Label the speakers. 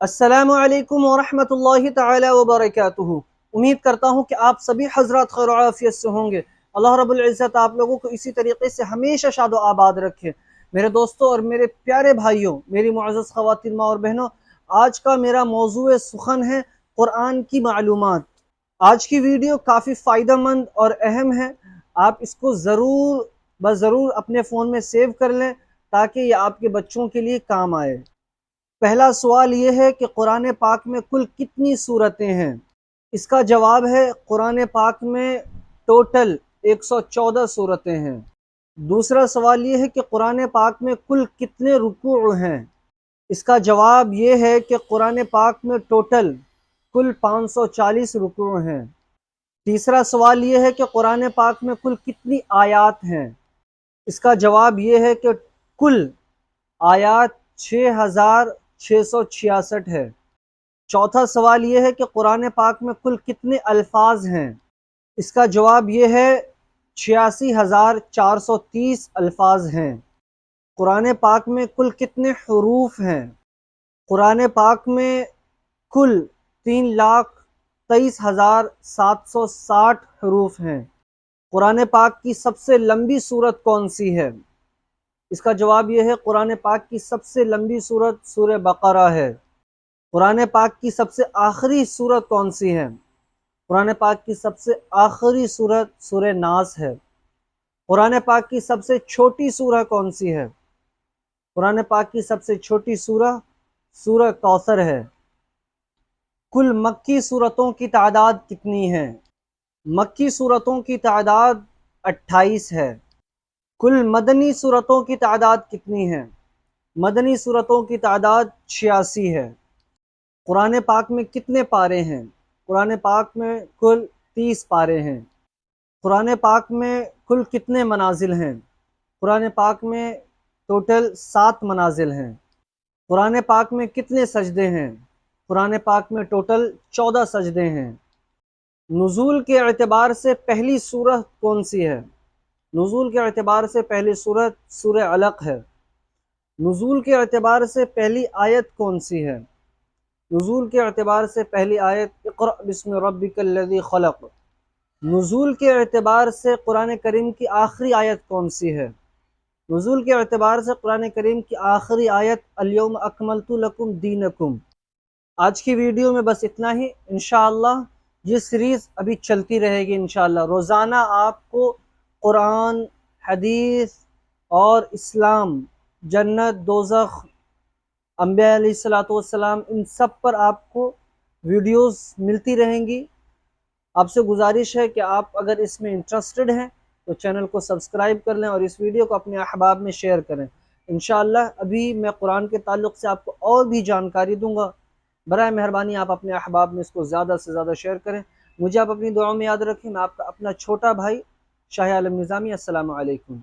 Speaker 1: अस्सलामु अलैकुम वरहमतुल्लाहि ताला वबरकातुहू। उम्मीद करता हूँ कि आप सभी हजरात खैर आफियत से होंगे। अल्लाह रब्बुल इज़्ज़त आप लोगों को इसी तरीके से हमेशा शादो आबाद रखे। मेरे दोस्तों और मेरे प्यारे भाइयों, मेरी मुअज़्ज़ज़ ख़वातीन माँ और बहनों, आज का मेरा मौज़ूए सुखन है कुरान की मालूमात। आज की वीडियो काफ़ी फ़ायदेमंद और अहम है। आप इसको ज़रूर अपने फ़ोन में सेव कर लें ताकि ये आपके बच्चों के लिए काम आए। पहला सवाल ये है कि कुरान पाक में कुल कितनी सूरतें हैं? इसका जवाब है कुरान पाक में टोटल 114 सूरतें हैं। दूसरा सवाल ये है कि कुरान पाक में कुल कितने रुकू हैं? इसका जवाब ये है कि कुरान पाक में टोटल कुल 540 रुकू हैं। तीसरा सवाल ये है कि कुरान पाक में कुल कितनी आयात हैं? इसका जवाब ये है कि कुल आयात 6666 है। चौथा सवाल ये है कि कुरान पाक में कुल कितने अल्फाज हैं? इसका जवाब ये है 86,430 अल्फाज हैं। कुरान पाक में कुल कितने हुरूफ हैं? कुरान पाक में कुल 3,23,760 हुरूफ हैं। कुरान पाक की सबसे लंबी सूरत कौन सी है? इसका जवाब यह है कुरान पाक की सबसे लंबी सूरत सूरह बकरा है। कुरान पाक की सबसे आखिरी सूरत कौन सी है? कुरान पाक की सबसे आखिरी सूरत सूरह नास है। कुरान पाक की सबसे छोटी सूरह कौन सी है? कुरान पाक की सबसे छोटी सूरह सूरह कौसर है। कुल मक्की सूरतों की तादाद कितनी है? मक्की सूरतों की तादाद 28 है। कुल मदनी सूरतों की तादाद कितनी है? मदनी सूरतों की तादाद 86 है। कुरान पाक में कितने पारे हैं? कुरान पाक में कुल 30 पारे हैं। कुरान पाक में कुल कितने मनाजिल हैं? कुरान पाक में टोटल 7 मनाजिल हैं। कुरान पाक में कितने सजदे हैं? कुरान पाक में टोटल 14 सजदे हैं। नुज़ूल के एतबार से पहली सूरत कौन सी है? नुज़ूल के एतबार से पहली सूरत सूरह अलक़ है। नुज़ूल के एतबार से पहली आयत कौन सी है? नुज़ूल के एतबार से पहली आयत इक़रा बिस्मि रब्बिकल्लज़ी ख़लक़। नुज़ूल के एतबार से कुरान करीम की आखिरी आयत कौन सी है? नुज़ूल के एतबार से कुरान करीम की आखिरी आयत अल-यौम अकमलतु लकुम दीनकुम। आज की वीडियो में बस इतना ही। इंशाअल्लाह ये सीरीज़ अभी चलती रहेगी। इंशाअल्लाह रोज़ाना आपको कुरान, हदीस और इस्लाम, जन्नत, दोज़ख, अंबिया अलैहिस्सलातु वस्सलाम, इन सब पर आपको वीडियोस मिलती रहेंगी। आपसे गुजारिश है कि आप अगर इसमें इंटरेस्टेड हैं तो चैनल को सब्सक्राइब कर लें और इस वीडियो को अपने अहबाब में शेयर करें। इंशाअल्लाह अभी मैं कुरान के ताल्लुक़ से आपको और भी जानकारी दूंगा। बराए मेहरबानी आप अपने अहबाब में इसको ज़्यादा से ज़्यादा शेयर करें। मुझे आप अपनी दुआओं में याद रखें। मैं आपका अपना छोटा भाई शाह आलम निज़ामी। अस्सलामु अलैकुम।